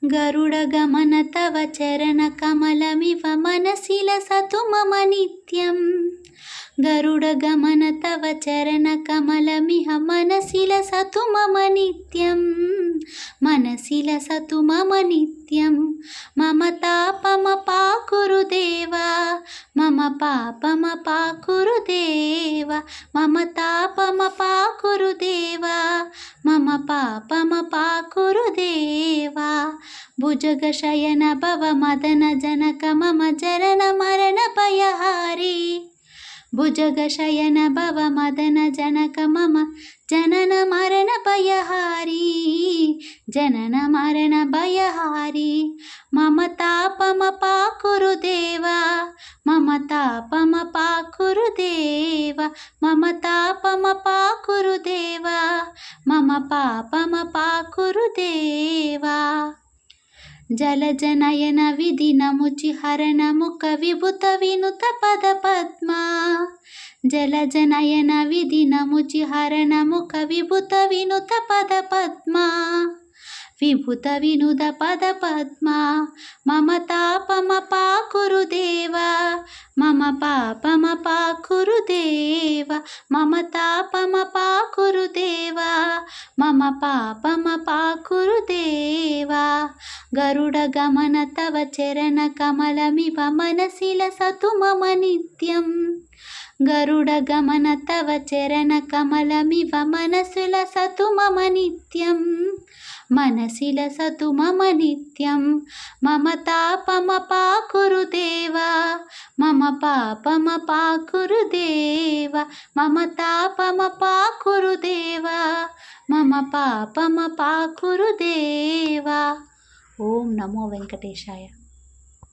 गरुडगमन तव चरणकमलमिव मनसि लसतु मम नित्यम्। गरुडगमन तव चरणकमलमिह मनसि लसतु मम नित्यम्। मनसि लसतु मम नित्यम्। मम तापमपाकुरु देवा, मम पापमपाकुरु देवा, मम तापमपाकुरु देवा, मम पापमपाकुरु देवा। भुजगशयन भव मदन जनक मम जनन मरण भयहारी। भुजगशयन भव मदन जनक मम जनन मरण भयहारी। जनन मरण भयहारी। मम तापमपाकुरु देवा, मम तापमपाकुरु देवा, मम तापमपाकुरु देवा, मम पापमपाकुरु देवा। जलजनयन विधिनमुचिहरण मुख विभुत विनुत पद पद्मा। जलजनयन विधिनमुचिहरण मुख विभुत विनुत पद पद्मा। विभुत विनुत पद पद्मा। मम तापमपाकुरु देवा, मम पापमपाकुरु देवा, मम तापमपाकुरु देवा, मम पापमपाकुरु देवा। गरुडगमन तव चरणकमलमिव मनसि लसतु मम नित्यम्। गरुडगमन तव चरणकमलमिव मनसि लसतु मम नित्यम्। मनसि लसतु मम नित्यम्। मम तापमपाकुरु देवा, मम पापमपाकुरु देवा, मम तापमपाकुरु देवा, मम पापमपाकुरु देवा। ओम नमो वेंकटेशाय।